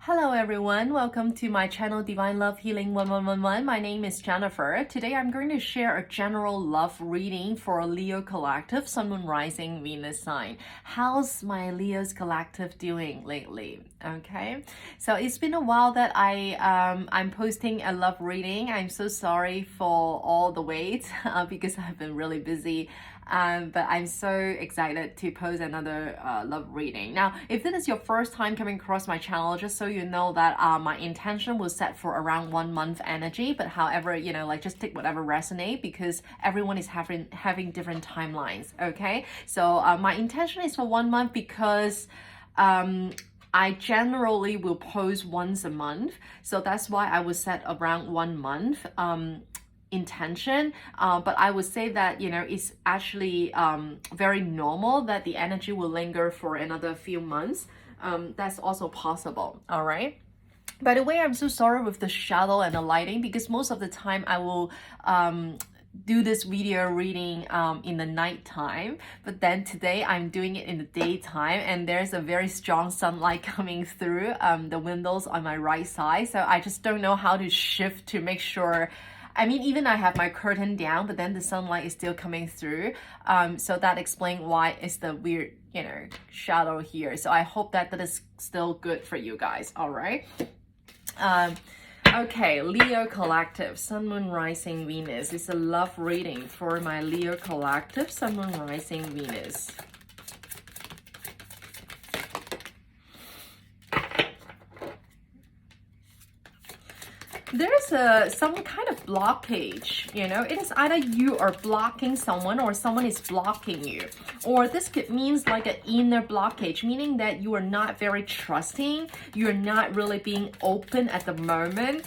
Hello everyone, welcome to my channel Divine Love Healing 1111. My name is Jennifer. Today I'm going to share a general love reading for Leo Collective, Sun, Moon, Rising, Venus sign. How's my Leo's Collective doing lately? Okay, so it's been a while that I'm posting a love reading. I'm so sorry for all the wait because I've been really busy. But I'm so excited to post another love reading. Now, if this is your first time coming across my channel, just so you know that my intention was set for around 1 month energy, but however, just take whatever resonate because everyone is having different timelines, okay? So my intention is for 1 month because I generally will post once a month. So that's why I was set around 1 month. Intention, but I would say that it's actually very normal that the energy will linger for another few months. That's also possible. All right. By the way, I'm so sorry with the shadow and the lighting because most of the time I will do this video reading in the nighttime, but then today I'm doing it in the daytime and there's a very strong sunlight coming through the windows on my right side, so I just don't know how to shift to make sure. I mean, even I have my curtain down, but then the sunlight is still coming through. So that explains why it's the weird, shadow here. So I hope that is still good for you guys. All right. Okay, Leo Collective, Sun, Moon, Rising, Venus. It's a love reading for my Leo Collective, Sun, Moon, Rising, Venus. There's some kind of blockage, it is either you are blocking someone or someone is blocking you, or this could means like an inner blockage, meaning that you are not very trusting, you're not really being open at the moment,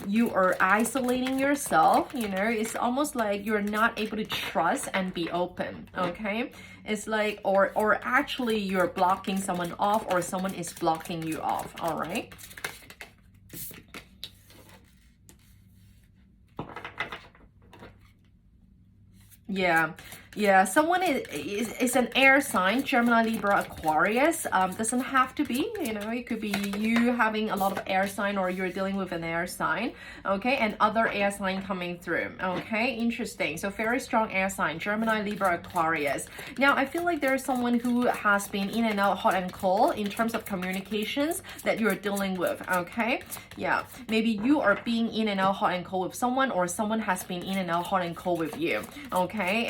you are isolating yourself, it's almost like you're not able to trust and be open, okay? It's like, or actually you're blocking someone off or someone is blocking you off, all right? Yeah, someone is an air sign, Gemini, Libra, Aquarius. Doesn't have to be, it could be you having a lot of air sign or you're dealing with an air sign, okay, and other air sign coming through, okay, interesting. So very strong air sign, Gemini, Libra, Aquarius. Now, I feel like there's someone who has been in and out, hot and cold in terms of communications that you're dealing with, okay? Yeah, maybe you are being in and out, hot and cold with someone, or someone has been in and out, hot and cold with you, okay?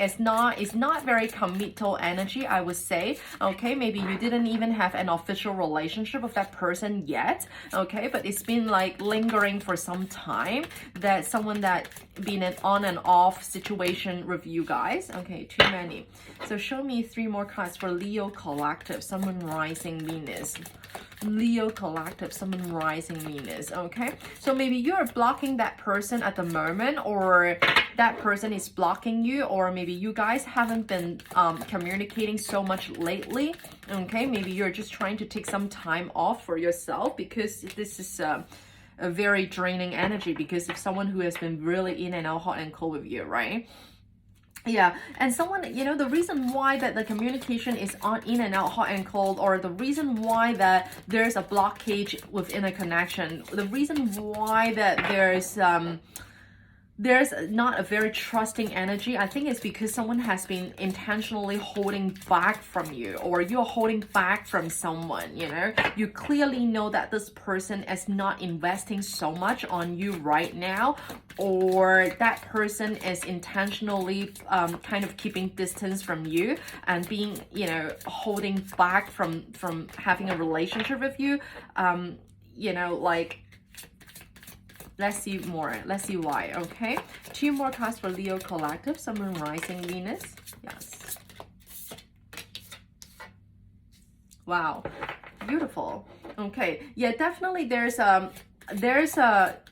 It's not very committal energy, I would say, okay? Maybe you didn't even have an official relationship with that person yet, okay? But it's been like lingering for some time, that someone that been an on and off situation with you guys, okay? Too many. So show me 3 more cards for Leo Collective, Sun, Moon, Rising, Venus. Leo Collective, Sun, Moon, Rising, Venus, okay? So maybe you're blocking that person at the moment, or that person is blocking you, or maybe you guys haven't been communicating so much lately, okay? Maybe you're just trying to take some time off for yourself because this is a very draining energy, because if someone who has been really in and out, hot and cold with you, right? Yeah, and someone, the reason why that the communication is on in and out, hot and cold, or the reason why that there's a blockage within a connection, the reason why that there's not a very trusting energy, I think it's because someone has been intentionally holding back from you, or you're holding back from someone, you clearly know that this person is not investing so much on you right now, or that person is intentionally kind of keeping distance from you and being, holding back from having a relationship with you, like, let's see more. Let's see why, okay? 2 more cards for Leo Collective, Sun, Moon, Rising, Venus. Yes. Wow. Beautiful. Okay. Yeah, definitely there's a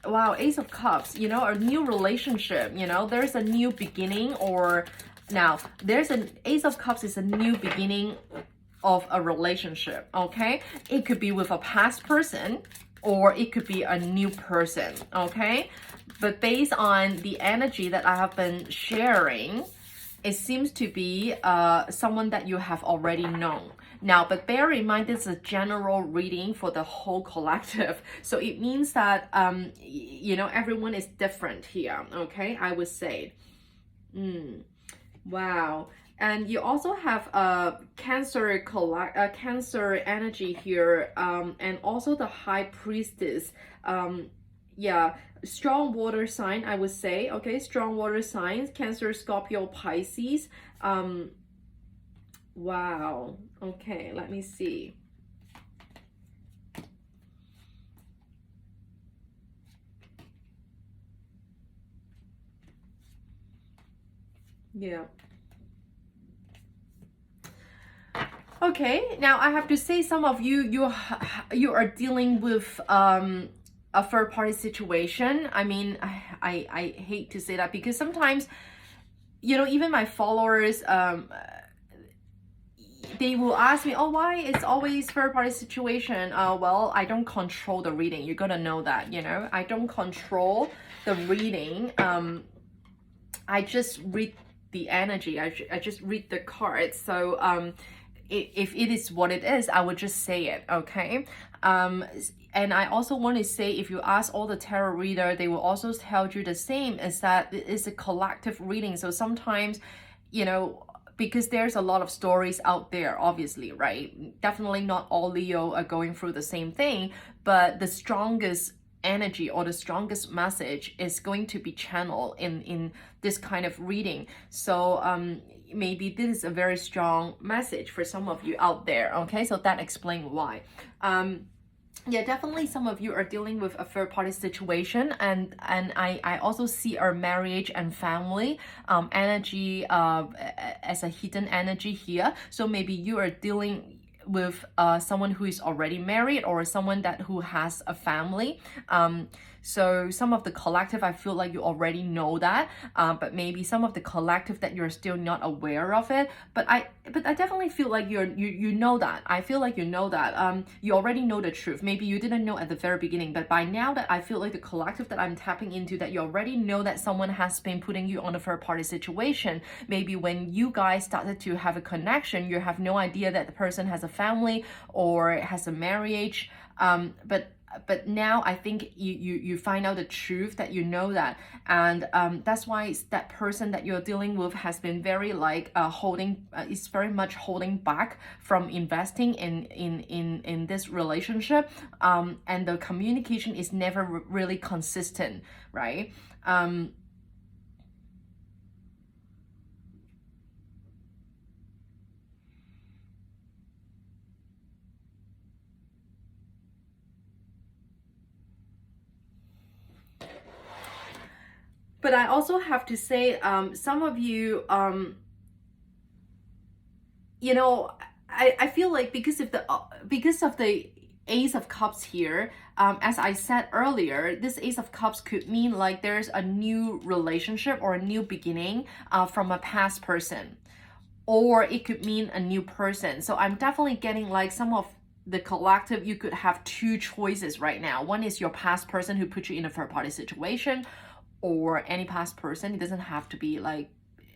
wow, Ace of Cups, a new relationship, there's a new beginning, or now there's an Ace of Cups is a new beginning of a relationship, okay? It could be with a past person, or it could be a new person, okay? But based on the energy that I have been sharing, it seems to be someone that you have already known. Now, but bear in mind, this is a general reading for the whole collective. So it means that, you know, everyone is different here, okay? I would say. Wow. And you also have Cancer energy here, and also the High Priestess. Yeah, strong water sign, I would say. Okay, strong water signs, Cancer, Scorpio, Pisces. Wow. Okay, let me see. Yeah. Okay, now I have to say, some of you are dealing with a third party situation. I mean, I hate to say that, because sometimes, you know, even my followers, they will ask me, oh, why it's always third party situation? Well, I don't control the reading. You gotta know that, you know, I don't control the reading. I just read the energy. I just read the cards. So if it is what it is, I would just say it, okay? And I also want to say, if you ask all the tarot reader, they will also tell you the same, is that it's a collective reading. So sometimes, you know, because there's a lot of stories out there, obviously, right? Definitely not all Leo are going through the same thing, but the strongest energy or the strongest message is going to be channeled in this kind of reading. So maybe this is a very strong message for some of you out there, okay? So that explains why. Yeah, definitely some of you are dealing with a third party situation, and I also see our marriage and family energy as a hidden energy here. So maybe you are dealing with someone who is already married, or someone who has a family. So some of the collective, I feel like you already know that, but maybe some of the collective that you're still not aware of it. But I definitely feel like you know that. I feel like you know that. You already know the truth. Maybe you didn't know at the very beginning, but by now that I feel like the collective that I'm tapping into, that you already know that someone has been putting you on a third party situation. Maybe when you guys started to have a connection, you have no idea that the person has a family or has a marriage. But now I think you find out the truth, that you know that, and that's why that person that you're dealing with has been very like is very much holding back from investing in this relationship, and the communication is never really consistent, right? But I also have to say, some of you, you know, I feel like because of the Ace of Cups here, as I said earlier, this Ace of Cups could mean like there's a new relationship or a new beginning from a past person, or it could mean a new person. So I'm definitely getting like some of the collective, you could have two choices right now. One is your past person who put you in a third party situation, or any past person. It doesn't have to be like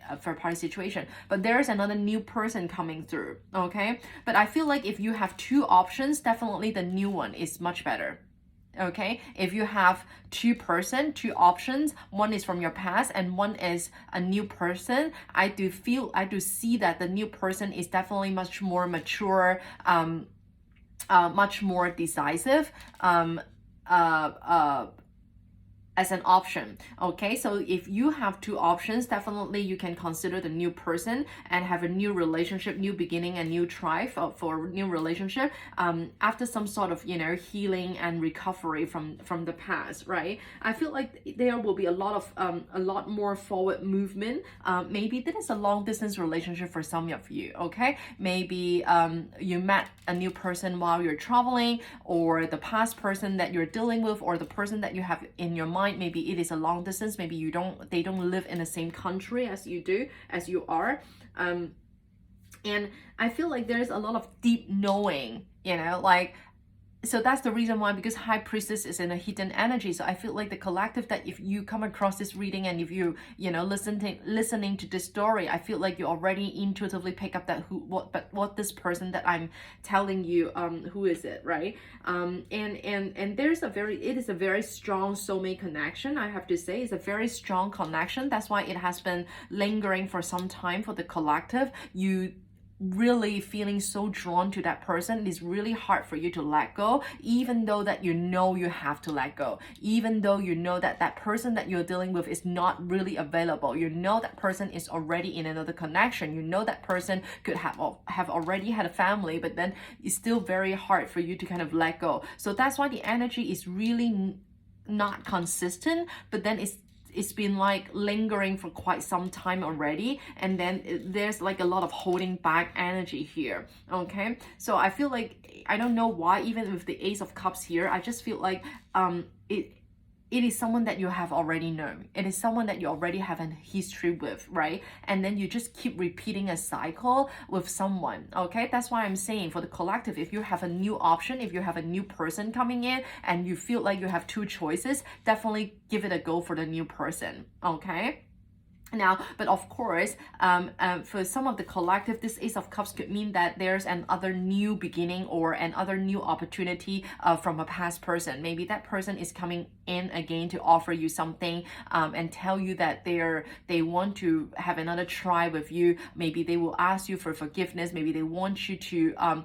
a third party situation, but there's another new person coming through, okay? But I feel like if you have two options, definitely the new one is much better. Okay, if you have two options, one is from your past and one is a new person, I do see that the new person is definitely much more mature, much more decisive, as an option. Okay, so if you have two options, definitely you can consider the new person and have a new relationship, new beginning, a new try for new relationship, after some sort of, you know, healing and recovery from the past, right? I feel like there will be a lot more forward movement. Maybe this is a long distance relationship for some of you, okay? Maybe you met a new person while you're traveling, or the past person that you're dealing with, or the person that you have in your mind, maybe it is a long distance, maybe they don't live in the same country as you are, and I feel like there's a lot of deep knowing, you know, like so that's the reason why, because High Priestess is in a hidden energy. So I feel like the collective, that if you come across this reading and if you listening to this story, I feel like you already intuitively pick up that what this person that I'm telling you, who is it, right? And there's it is a very strong soulmate connection. I have to say, it's a very strong connection. That's why it has been lingering for some time for the collective. You really feeling so drawn to that person. It is really hard for you to let go, even though that you know you have to let go, even though you know that that person that you're dealing with is not really available. You know that person is already in another connection. You know that person could have already had a family, but then it's still very hard for you to kind of let go. So that's why the energy is really not consistent, but then it's been like lingering for quite some time already, and then there's like a lot of holding back energy here. Okay, so I feel like, I don't know why, even with the Ace of Cups here, I just feel like it is someone that you have already known. It is someone that you already have a history with, right? And then you just keep repeating a cycle with someone, okay? That's why I'm saying, for the collective, if you have a new option, if you have a new person coming in and you feel like you have two choices, definitely give it a go for the new person, okay? Now, but of course, for some of the collective, this Ace of Cups could mean that there's another new beginning or another new opportunity from a past person. Maybe that person is coming in again to offer you something, and tell you that they want to have another try with you. Maybe they will ask you for forgiveness. Maybe they want you to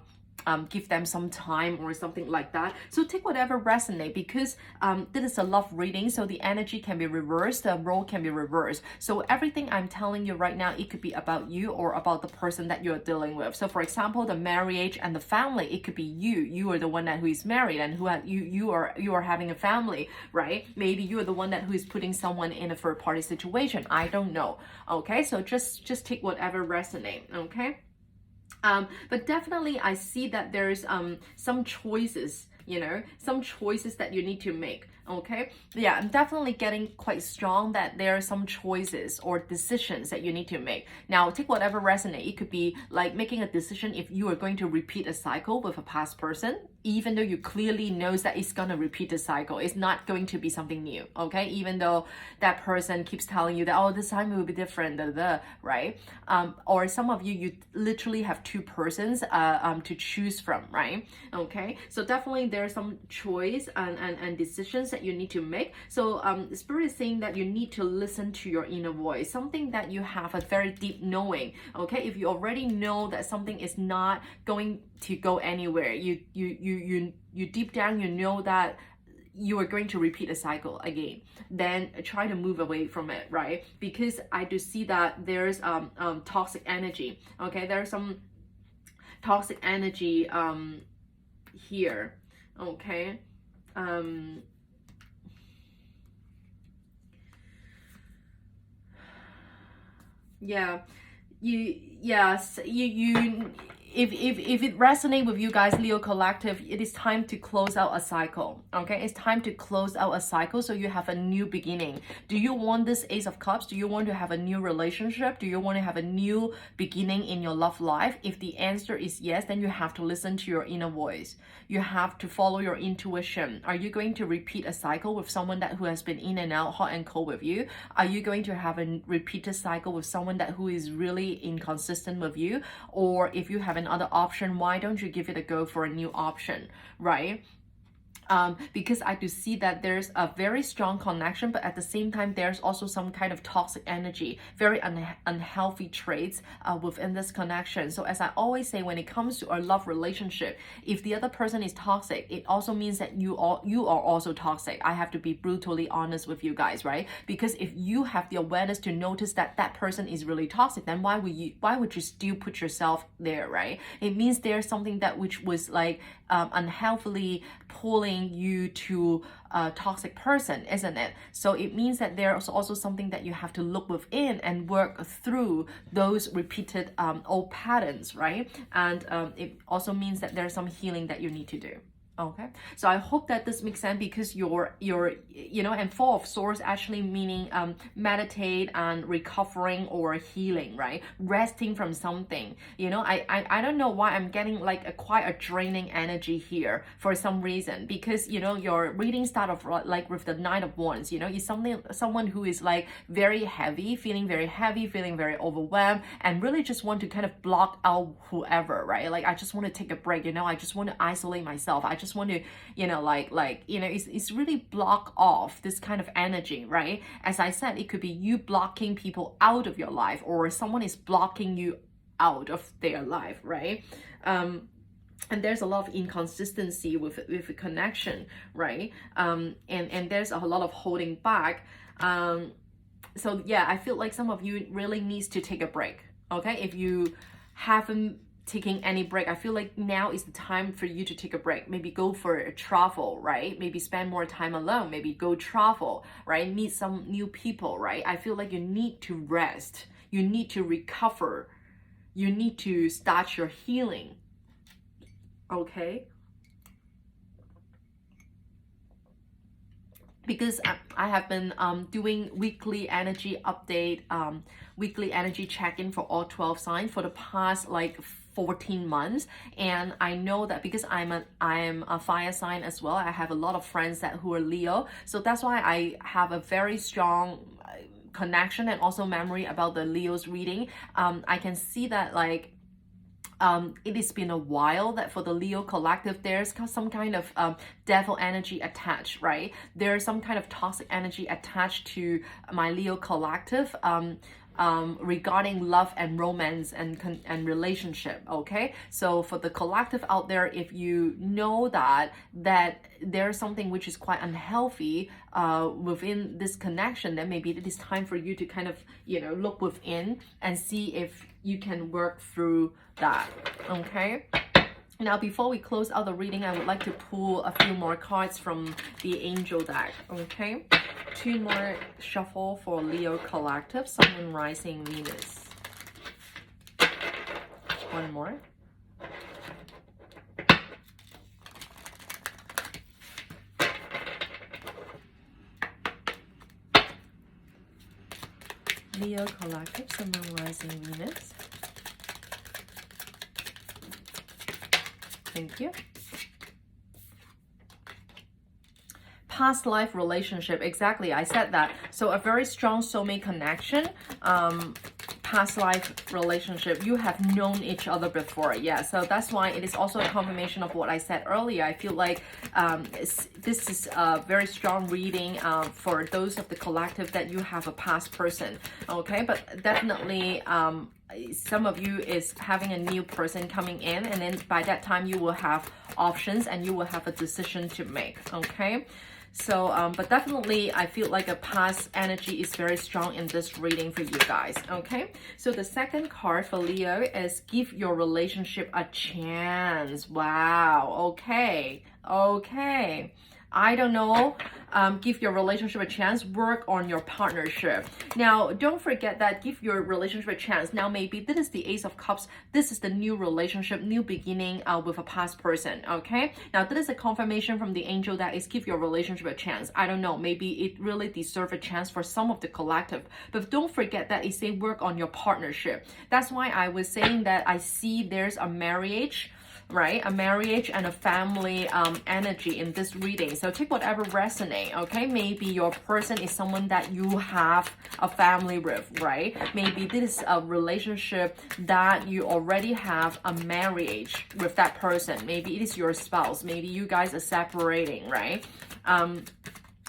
give them some time or something like that. So take whatever resonate, because this is a love reading, so the energy can be reversed, the role can be reversed. So everything I'm telling you right now, it could be about you or about the person that you're dealing with. So for example, the marriage and the family, it could be you are the one who is married and you are having a family, right? Maybe you are the one who is putting someone in a third party situation. I don't know. Okay, so just take whatever resonate. Okay. But definitely I see that there's some choices, some choices that you need to make. Okay, yeah, I'm definitely getting quite strong that there are some choices or decisions that you need to make. Now, take whatever resonate. It could be like making a decision if you are going to repeat a cycle with a past person, even though you clearly knows that it's gonna repeat the cycle. It's not going to be something new, okay? Even though that person keeps telling you that, oh, this time it will be different, right? Or some of you literally have two persons to choose from, right? Okay, so definitely there's some choice and decisions that you need to make. So Spirit is saying that you need to listen to your inner voice, something that you have a very deep knowing. Okay, if you already know that something is not going to go anywhere, you deep down you know that you are going to repeat a cycle again, then try to move away from it, right? Because I do see that there's toxic energy. Okay, there's some toxic energy here. Okay, yeah, if it resonates with you guys, Leo collective, it is time to close out a cycle. Okay, it's time to close out a cycle so you have a new beginning. Do you want this Ace of Cups? Do you want to have a new relationship? Do you want to have a new beginning in your love life? If the answer is yes, then you have to listen to your inner voice. You have to follow your intuition. Are you going to repeat a cycle with someone who has been in and out, hot and cold with you? Are you going to have a repeated cycle with someone who is really inconsistent with you? Or if you have another option, why don't you give it a go for a new option, right? Because I do see that there's a very strong connection, but at the same time, there's also some kind of toxic energy, very unhealthy traits within this connection. So as I always say, when it comes to a love relationship, if the other person is toxic, it also means that you are also toxic. I have to be brutally honest with you guys, right? Because if you have the awareness to notice that that person is really toxic, then why would you still put yourself there, right? It means there's something which was like unhealthily pulling you to a toxic person, isn't it? So it means that there's also something that you have to look within and work through those repeated old patterns, right? And it also means that there's some healing that you need to do. Okay, so I hope that this makes sense, because your and Four of Swords actually meaning meditate and recovering or healing, right? Resting from something. I don't know why I'm getting like quite a draining energy here for some reason, because your reading start of like with the Knight of Wands. Is someone who is like very heavy, feeling very overwhelmed, and really just want to kind of block out whoever, right? Like, I just want to take a break. I just want to isolate myself. I just want to it's really block off this kind of energy, right? As I said, it could be you blocking people out of your life, or someone is blocking you out of their life, right? And there's a lot of inconsistency with a connection, right? And there's a lot of holding back. So yeah, I feel like some of you really needs to take a break. Okay, if you haven't taking any break, I feel like now is the time for you to take a break. Maybe go for a travel, right? Maybe spend more time alone. Maybe go travel, right? Meet some new people, right? I feel like you need to rest. You need to recover. You need to start your healing. Okay? Because I have been doing weekly energy update, weekly energy check-in for all 12 signs for the past like 14 months, and I know that because I'm a fire sign as well, I have a lot of friends who are Leo, so that's why I have a very strong connection and also memory about the Leo's reading. I can see that like it has been a while that for the Leo collective, there's some kind of devil energy attached, right? There's some kind of toxic energy attached to my Leo collective regarding love and romance and relationship. Okay, so for the collective out there, if you know that there's something which is quite unhealthy within this connection, then maybe it is time for you to kind of look within and see if you can work through that. Okay, now before we close out the reading, I would like to pull a few more cards from the angel deck. Okay, 2 more shuffle for Leo collective, Sun, Moon, Rising, Venus. 1 more. Leo collective, Sun, Moon, Rising, Venus. Thank you. Past life relationship, exactly, I said that. So a very strong soulmate connection, past life relationship, you have known each other before. Yeah, so that's why it is also a confirmation of what I said earlier. I feel like this is a very strong reading for those of the collective that you have a past person. Okay, but definitely some of you is having a new person coming in, and then by that time you will have options and you will have a decision to make. Okay, so but definitely I feel like a past energy is very strong in this reading for you guys. Okay, so the second card for Leo is give your relationship a chance. Wow. Okay, I don't know, give your relationship a chance, work on your partnership. Now, don't forget that give your relationship a chance. Now, maybe this is the Ace of Cups. This is the new relationship, new beginning with a past person, okay? Now, this is a confirmation from the angel that is give your relationship a chance. I don't know, maybe it really deserves a chance for some of the collective. But don't forget that it say work on your partnership. That's why I was saying that I see there's a marriage, right? A marriage and a family energy in this reading. So take whatever resonate, okay? Maybe your person is someone that you have a family with, right? Maybe this is a relationship that you already have a marriage with that person. Maybe it is your spouse. Maybe you guys are separating, right?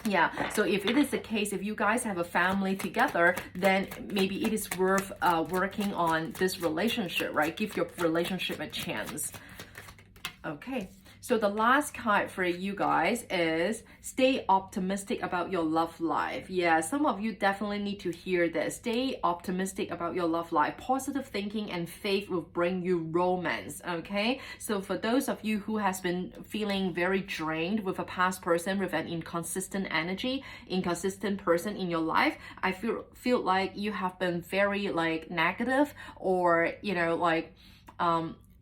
Yeah, so if it is the case, if you guys have a family together, then maybe it is worth working on this relationship, right? Give your relationship a chance. Okay, so the last card for you guys is stay optimistic about your love life. Yeah, some of you definitely need to hear this. Stay optimistic about your love life. Positive thinking and faith will bring you romance, okay? So for those of you who has been feeling very drained with a past person, with an inconsistent energy, inconsistent person in your life, I feel like you have been very like negative, or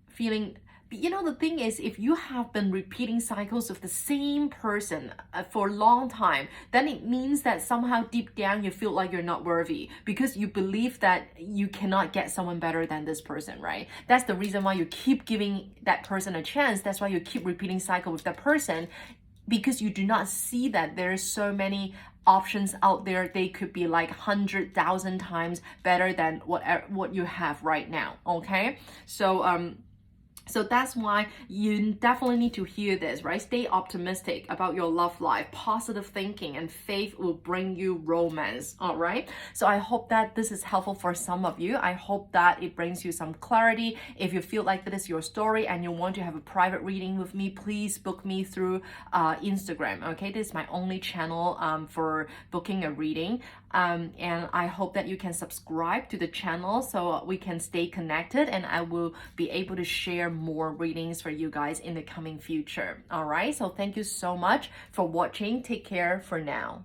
feeling You know, the thing is, if you have been repeating cycles of the same person for a long time, then it means that somehow deep down you feel like you're not worthy because you believe that you cannot get someone better than this person, right? That's the reason why you keep giving that person a chance. That's why you keep repeating cycle with that person, because you do not see that there's so many options out there. They could be like 100,000 times better than what you have right now. Okay, so that's why you definitely need to hear this, right? Stay optimistic about your love life. Positive thinking and faith will bring you romance, all right? So I hope that this is helpful for some of you. I hope that it brings you some clarity. If you feel like that is your story and you want to have a private reading with me, please book me through Instagram, okay? This is my only channel for booking a reading. And I hope that you can subscribe to the channel so we can stay connected, and I will be able to share more readings for you guys in the coming future. All right, so thank you so much for watching. Take care for now.